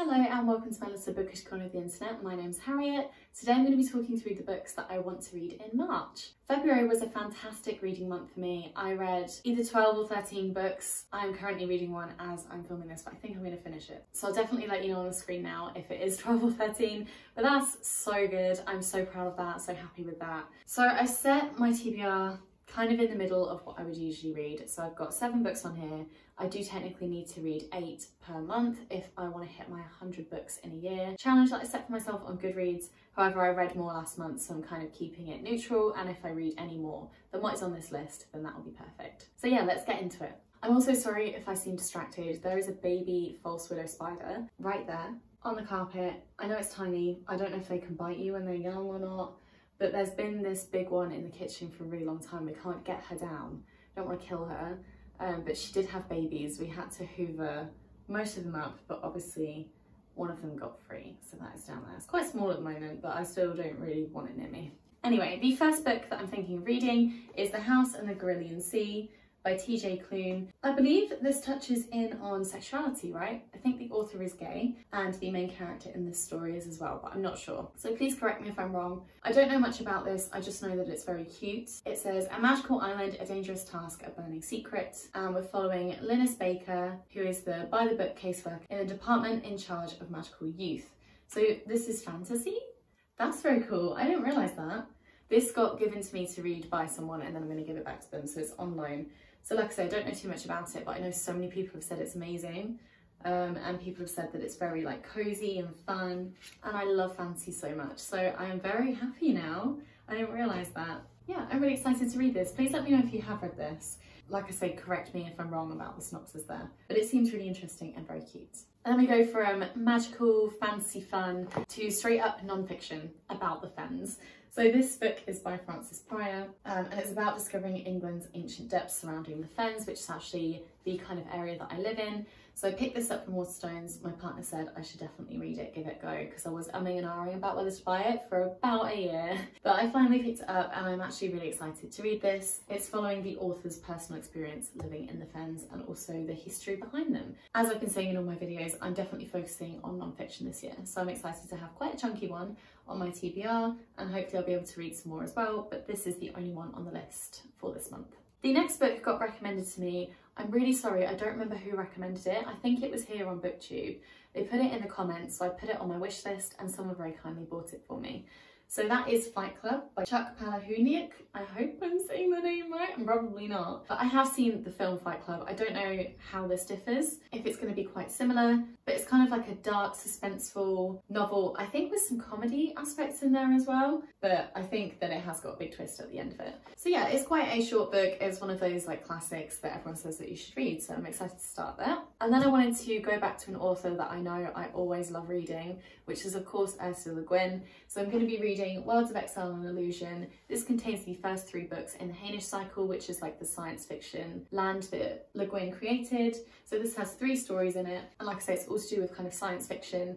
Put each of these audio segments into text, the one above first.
Hello and welcome to my little bookish corner of the internet. My name's Harriet. Today I'm going to be talking through the books that I want to read in March. February was a fantastic reading month for me. I read either 12 or 13 books. I'm currently reading one as I'm filming this, but I think I'm going to finish it. So I'll definitely let you know on the screen now if it is 12 or 13, but that's so good. I'm so proud of that, so happy with that. So I set my TBR kind of in the middle of what I would usually read. So I've got 7 books on here. I do technically need to read 8 per month if I want to hit my 100 books in a year challenge that I set for myself on Goodreads. However, I read more last month, so I'm kind of keeping it neutral, and if I read any more than what is on this list, then that will be perfect. So yeah, let's get into it. I'm also sorry if I seem distracted. There is a baby false widow spider right there on the carpet. I know it's tiny. I don't know if they can bite you when they're young or not, but there's been this big one in the kitchen for a really long time. We can't get her down. Don't want to kill her. But she did have babies. We had to hoover most of them up, but obviously one of them got free, so that is down there. It's quite small at the moment, but I still don't really want it near me. Anyway, the first book that I'm thinking of reading is The House and the Gorillion Sea by TJ Klune. I believe this touches in on sexuality, right? I think the author is gay and the main character in this story is as well, but I'm not sure. So please correct me if I'm wrong. I don't know much about this, I just know that it's very cute. It says, a magical island, a dangerous task, a burning secret. And we're following Linus Baker, who is the by-the-book caseworker in the department in charge of magical youth. So this is fantasy? That's very cool, I didn't realise that. This got given to me to read by someone and then I'm going to give it back to them, so it's on loan. So like I said, I don't know too much about it, but I know so many people have said it's amazing. And people have said that it's very like cozy and fun, and I love fantasy so much. So I am very happy now. I didn't realise that. Yeah, I'm really excited to read this. Please let me know if you have read this. Like I say, correct me if I'm wrong about the synopsis there, but it seems really interesting and very cute. And then we go from magical fantasy fun to straight up non-fiction about the Fens. So this book is by Frances Pryor, and it's about discovering England's ancient depths surrounding the Fens, which is actually the kind of area that I live in. So I picked this up from Waterstones. My partner said I should definitely read it, give it a go, because I was umming and ahhing about whether to buy it for about a year. But I finally picked it up and I'm actually really excited to read this. It's following the author's personal experience living in the Fens and also the history behind them. As I've been saying in all my videos, I'm definitely focusing on non-fiction this year. So I'm excited to have quite a chunky one on my TBR, and hopefully I'll be able to read some more as well, but this is the only one on the list for this month. The next book got recommended to me. I'm really sorry, I don't remember who recommended it. I think it was here on BookTube. They put it in the comments, so I put it on my wish list and someone very kindly bought it for me. So that is Fight Club by Chuck Palahniuk. I hope I'm saying the name right, I'm probably not. But I have seen the film Fight Club. I don't know how this differs, if it's going to be quite similar, but it's kind of like a dark, suspenseful novel, I think with some comedy aspects in there as well, but I think that it has got a big twist at the end of it. So yeah, it's quite a short book. It's one of those like classics that everyone says that you should read, so I'm excited to start there. And then I wanted to go back to an author that I know I always love reading, which is of course Ursula Le Guin. So I'm going to be reading Worlds of Exile and Illusion. This contains the first 3 books in the Hainish cycle, which is like the science fiction land that Le Guin created. So this has 3 stories in it, and like I say, it's all to do with kind of science fiction,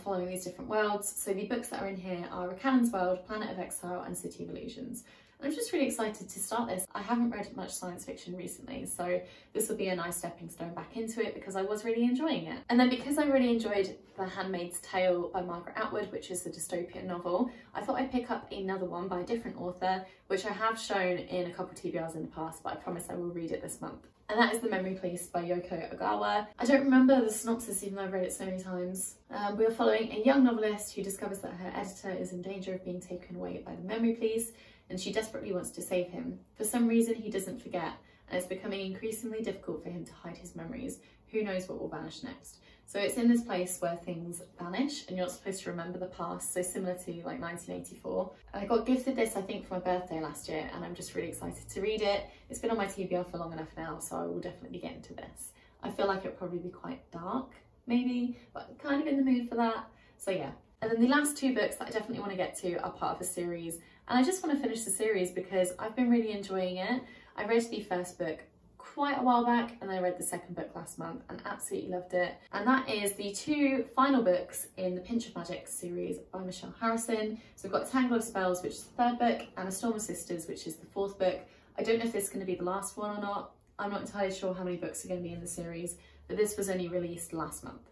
following these different worlds. So the books that are in here are Recallan's World, Planet of Exile and City of Illusions. I'm just really excited to start this. I haven't read much science fiction recently, so this will be a nice stepping stone back into it because I was really enjoying it. And then because I really enjoyed The Handmaid's Tale by Margaret Atwood, which is the dystopian novel, I thought I'd pick up another one by a different author, which I have shown in a couple of TBRs in the past, but I promise I will read it this month. And that is The Memory Police by Yoko Ogawa. I don't remember the synopsis even though I've read it so many times. We are following a young novelist who discovers that her editor is in danger of being taken away by the Memory Police, and she desperately wants to save him. For some reason he doesn't forget, and it's becoming increasingly difficult for him to hide his memories. Who knows what will vanish next? So it's in this place where things vanish and you're not supposed to remember the past, so similar to like 1984. I got gifted this I think for my birthday last year and I'm just really excited to read it. It's been on my TBR for long enough now, so I will definitely get into this. I feel like it'll probably be quite dark maybe, but I'm kind of in the mood for that. So yeah. And then the last 2 books that I definitely want to get to are part of a series, and I just want to finish the series because I've been really enjoying it. I read the first book quite a while back and I read the second book last month and absolutely loved it. And that is the 2 final books in the Pinch of Magic series by Michelle Harrison. So we've got Tangle of Spells, which is the 3rd book, and A Storm of Sisters, which is the 4th book. I don't know if this is going to be the last one or not. I'm not entirely sure how many books are going to be in the series, but this was only released last month.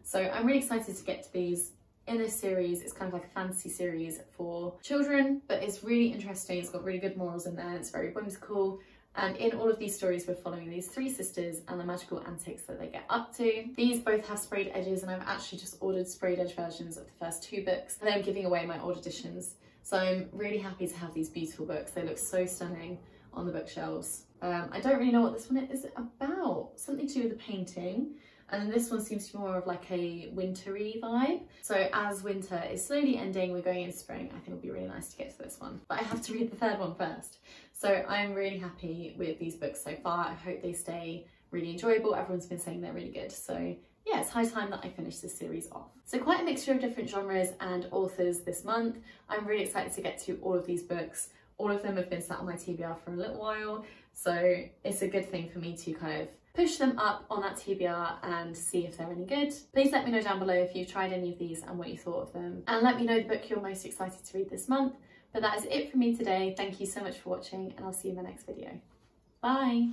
So I'm really excited to get to these. In this series, it's kind of like a fantasy series for children, but it's really interesting. It's got really good morals in there. It's very whimsical. And in all of these stories, we're following these three sisters and the magical antics that they get up to. These both have sprayed edges, and I've actually just ordered sprayed edge versions of the first 2 books, and I'm giving away my old editions. So I'm really happy to have these beautiful books. They look so stunning on the bookshelves. I don't really know what this one is about. Something to do with the painting. And then this one seems to be more of like a wintry vibe. So as winter is slowly ending, we're going into spring. I think it'll be really nice to get to this one. But I have to read the 3rd one first. So I'm really happy with these books so far. I hope they stay really enjoyable. Everyone's been saying they're really good. So yeah, it's high time that I finish this series off. So quite a mixture of different genres and authors this month. I'm really excited to get to all of these books. All of them have been sat on my TBR for a little while. So it's a good thing for me to kind of push them up on that TBR and see if they're any good. Please let me know down below if you've tried any of these and what you thought of them. And let me know the book you're most excited to read this month. But that is it from me today. Thank you so much for watching, and I'll see you in my next video. Bye!